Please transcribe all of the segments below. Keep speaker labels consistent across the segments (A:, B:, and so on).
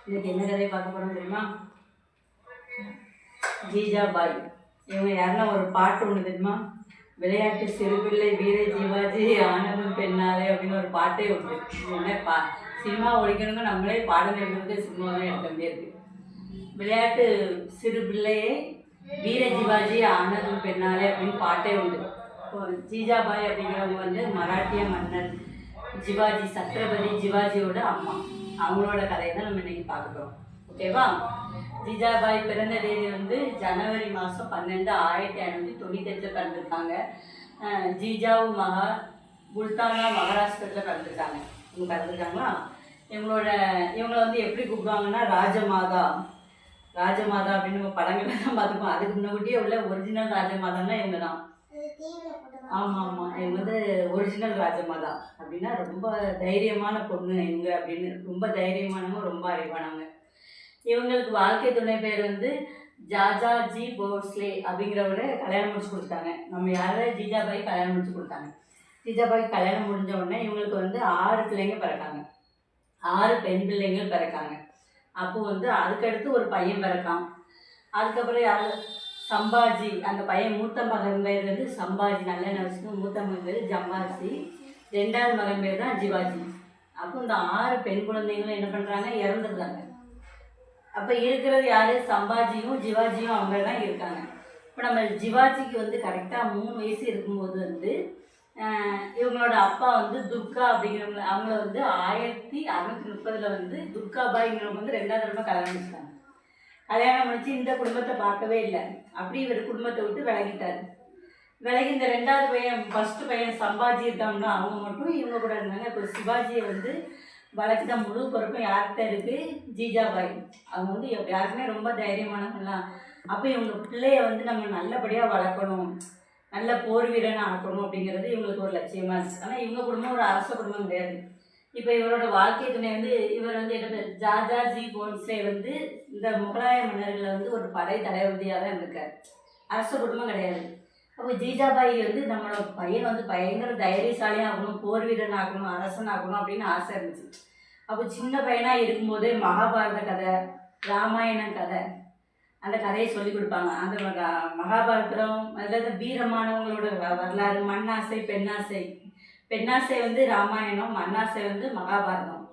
A: இன்னைக்கு என்ன கதையை பார்க்க போறோம் தெரியுமா? ஜீஜாபாய். இவங்க யாருன்னா ஒரு பாட்டு ஒன்று தெரியுமா? விளையாட்டு சிறுபிள்ளை வீர ஜீவாஜி ஆனதும் பெண்ணாலே அப்படின்னு ஒரு பாட்டே உண்டு. என்ன சினிமா ஒழிக்கணுங்க, நம்மளே பாடம் எழுதுறது சினிமா தான் எடுக்க முடியாது. விளையாட்டு சிறு பிள்ளையே வீர ஜீவாஜி ஆனதும் பெண்ணாலே அப்படின்னு பாட்டே உண்டு. இப்போ ஜீஜாபாய் அப்படிங்கிறவங்க வந்து மராட்டிய மன்னர் ஜிவாஜி, சத்ரபதி ஜிவாஜியோட அம்மா. அவங்களோட கதையை தான் நம்ம இன்னைக்கு பார்க்குறோம். ஓகேவா? ஜீஜாபாய் பிறந்த தேதி வந்து ஜனவரி மாதம் 12, 1598 பிறந்திருக்காங்க. ஜீஜாவு புல்தானா மகாராஷ்டிரத்தில் பிறந்திருக்காங்க. இவங்க பிறந்திருக்காங்களா? இவங்களை வந்து எப்படி கூப்பிடுவாங்கன்னா ராஜமாதா. ராஜமாதா அப்படின்னு நம்ம படங்கள்ல தான் பார்த்துப்போம். அதுக்கு முன்னாடியே உள்ள ஒரிஜினல் ராஜமாதான்னா இவங்க தான். ஆமாம் ஆமாம், இவங்க வந்து ஒரிஜினல் ராஜமாதா. அப்படின்னா ரொம்ப தைரியமான பொண்ணு இவங்க அப்படின்னு. ரொம்ப தைரியமானவங்க, ரொம்ப அறிவானவங்க. இவங்களுக்கு வாழ்க்கை துணை பேர் வந்து ஜாஜாஜி போஸ்லே அப்படிங்கிறவரை கல்யாணம் முடிச்சு கொடுத்தாங்க. நம்ம யாராவது ஜீஜாபாய் கல்யாணம் முடிச்சு கொடுத்தாங்க. ஜீஜாபாய் கல்யாணம் முடிஞ்ச உடனே இவங்களுக்கு வந்து 6 பிள்ளைங்க பிறக்காங்க. 6 பெண் பிள்ளைங்கள் பிறக்காங்க. அப்போ வந்து அதுக்கடுத்து ஒரு பையன் பிறக்கான். அதுக்கப்புறம் யார்? சம்பாஜி. அந்த பையன் மூத்த மகன் பேர் வந்து சம்பாஜி. நல்ல நினச்சிட்டு மூத்த மகன் பேர் ஜம்பாஜி. 2வது மகன் பேர் தான் ஜிவாஜி. அப்போ இந்த 6 பெண் குழந்தைங்களும் என்ன பண்ணுறாங்க? இறந்துடுறாங்க. அப்போ இருக்கிறது யார்? சம்பாஜியும் ஜிவாஜியும் அவங்க தான் இருக்காங்க. இப்போ நம்ம ஜிவாஜிக்கு வந்து கரெக்டாக 3 வயசு இருக்கும்போது வந்து இவங்களோட அப்பா வந்து துர்கா அப்படிங்கிறவங்க, அவங்கள வந்து 1630 வந்து துர்காபாய்ங்கிறவங்க வந்து 2வது தடவை கல்யாணம் முடிச்சிட்டாங்க. கல்யாணம் முடிச்சு இந்த குடும்பத்தை பார்க்கவே இல்லை. அப்படி இவர் குடும்பத்தை விட்டு விலகிட்டார். விலகி இந்த 2வது பையன், ஃபஸ்ட்டு பையன் சம்பாஜி இருக்காங்கன்னா அவங்க மட்டும் இவங்க கூட இருந்தாங்க. இப்போ சிவாஜியை வந்து வளர்க்கிட்ட முழு பொறுப்பும் யார்கிட்ட இருக்குது? ஜீஜாபாய். அவங்க வந்து யாருக்குமே ரொம்ப தைரியமானவங்களாம். அப்போ இவங்க பிள்ளைய வந்து நம்ம நல்லபடியாக வளர்க்கணும், நல்ல போர் வீரனை ஆக்கணும் அப்படிங்கிறது இவங்களுக்கு ஒரு லட்சியமாக இருக்குது. ஆனால் இவங்க குடும்பம் ஒரு அரச குடும்பம் கிடையாது. இப்போ இவரோட வாழ்க்கை துணை வந்து இவர் வந்து என்ன பேர்? ஜாஜாஜி போன்ஸ்லே வந்து இந்த முகலாய மன்னர்களில் வந்து ஒரு படை தளபதியாக தான் இருந்திருக்கார். அரச குடும்பம் கிடையாது. அப்போ ஜீஜாபாய் வந்து நம்மளோட பையன் வந்து பயங்கர தைரியசாலியாக ஆகணும், போர் வீரன் ஆகணும், அரசன் ஆகணும் அப்படின்னு ஆசை இருந்துச்சு. அப்போ சின்ன பையனாக இருக்கும்போதே மகாபாரத கதை, ராமாயணம் கதை, அந்த கதையை சொல்லி கொடுப்பாங்க. அந்த மகாபாரதம் அதாவது வீரமானவங்களோட வரலாறு. மண்ணாசை, பெண்ணாசை. பெண்ணாசை வந்து ராமாயணம், மண்ணாசை வந்து மகாபாரதம்.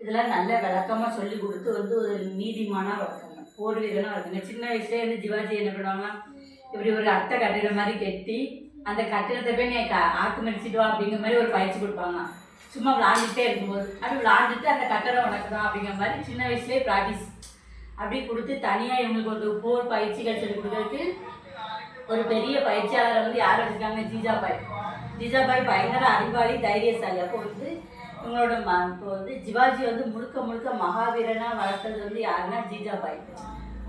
A: இதெல்லாம் நல்ல விளக்கமாக சொல்லி கொடுத்து வந்து ஒரு நீதிமானாக வளர்க்காங்க, போர் வீரனாக வளர்க்காங்க. சின்ன வயசுலேயே வந்து ஜிவாஜி என்ன பண்ணுவாங்கன்னா, இப்படி ஒரு அட்டை கட்டிட மாதிரி கட்டி அந்த கட்டிடத்தை போய் நீ ஆக்கு மடிச்சிட்டு வா அப்படிங்கிற மாதிரி ஒரு பயிற்சி கொடுப்பாங்க. சும்மா விளாண்டுட்டே இருக்கும்போது அப்படி விளாண்டுட்டு அந்த கட்டடம் உனக்கு தான் அப்படிங்கிற மாதிரி சின்ன வயசுலேயே ப்ராக்டிஸ் அப்படி கொடுத்து தனியாக இவங்களுக்கு ஒரு போர் பயிற்சிகள் சொல்லி கொடுக்கறதுக்கு ஒரு பெரிய பயிற்சியாளரை வந்து யார் வச்சுருக்காங்க? ஜீஜாபாய். ஜீஜாபாய் பயங்கர அறிவாளி, தைரியசாலி. அப்போ வந்து இவங்களோட இப்போ வந்து ஜிவாஜி வந்து முழுக்க முழுக்க மகாவீரனாக வளர்த்தது வந்து யாருன்னா ஜீஜாபாய்.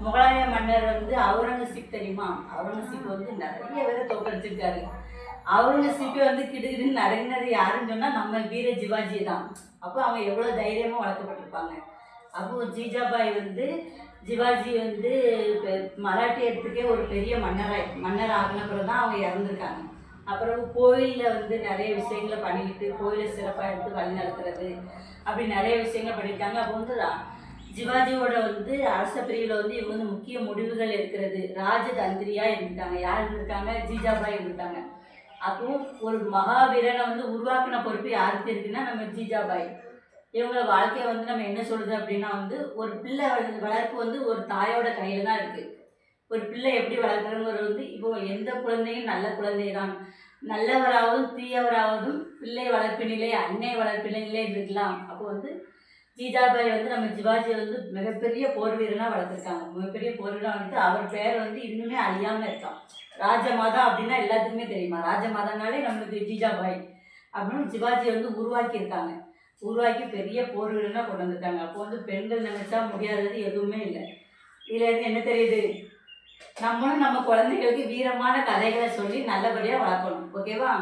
A: முகலாய மன்னர் வந்து அவுரங்கசீப் தெரியுமா? அவுரங்கசீப் வந்து நிறைய பேரை தோக்கடிச்சிருக்காரு. அவுரங்கசீப்பை வந்து கிடுகிடுன்னு நடுங்கினது யாருன்னு சொன்னால் நம்ம வீர ஜிவாஜி தான். அப்போ அவங்க எவ்வளோ தைரியமாக வளர்க்கப்பட்டிருப்பாங்க. அப்போ ஜீஜாபாய் வந்து ஜிவாஜி வந்து மராட்டியத்துக்கே ஒரு பெரிய மன்னர் ஆகினப்புறம் தான் அவங்க இறந்துருக்காங்க. அப்புறம் கோயிலில் வந்து நிறைய விஷயங்களை பண்ணிக்கிட்டு கோயிலை சிறப்பாக எடுத்து வழி நடத்துறது அப்படி நிறைய விஷயங்கள் பண்ணியிருக்காங்க. அப்போ வந்து ஜிவாஜியோட வந்து அரச பிரிவில் வந்து இவங்க வந்து முக்கிய முடிவுகள் எடுக்கிறது ராஜதந்திரியாக இருந்திருக்காங்க. யார் இருந்திருக்காங்க? ஜீஜாபாய் இருந்திருக்காங்க. அப்போது ஒரு மகாவீரனை வந்து உருவாக்கின பொறுப்பு யாருக்கு இருக்குன்னா நம்ம ஜீஜாபாய். இவங்கள வாழ்க்கையை வந்து நம்ம என்ன சொல்லுது அப்படின்னா வந்து ஒரு பிள்ளை வளர்ப்பு வந்து ஒரு தாயோட கையில் தான் இருக்குது. ஒரு பிள்ளை எப்படி வளர்க்குறங்கிறது வந்து இப்போ எந்த குழந்தையும் நல்ல குழந்தை தான். நல்லவராகவும் தீயவராகவும் பிள்ளை வளர்ப்பினிலே அன்னை வளர்ப்பினிலே இருக்கலாம். அப்போ வந்து ஜீஜாபாய் வந்து நம்ம ஜிவாஜியை வந்து மிகப்பெரிய போர் வீரனாக வளர்த்துருக்காங்க. மிகப்பெரிய போர் வீரனாக வந்துட்டு அவர் பேர் வந்து இன்னுமே அழியாமல் இருக்கான். ராஜமாதா அப்படின்னா எல்லாத்துக்குமே தெரியுமா? ராஜமாதானாலே நம்மளுக்கு ஜீஜாபாய் அப்படின்னு ஜிவாஜியை வந்து உருவாக்கியிருக்காங்க. உருவாக்கி பெரிய போர் வீரனாக கொண்டு வந்திருக்காங்க. அப்போ வந்து பெண்கள் நினைச்சா முடியாதது எதுவுமே இல்லை. இதில் இருந்து என்ன தெரியுது? நம்மளும் நம்ம குழந்தைகளுக்கு வீரமான கதைகளை சொல்லி நல்லபடியாக வளர்க்கணும். ஓகேவா?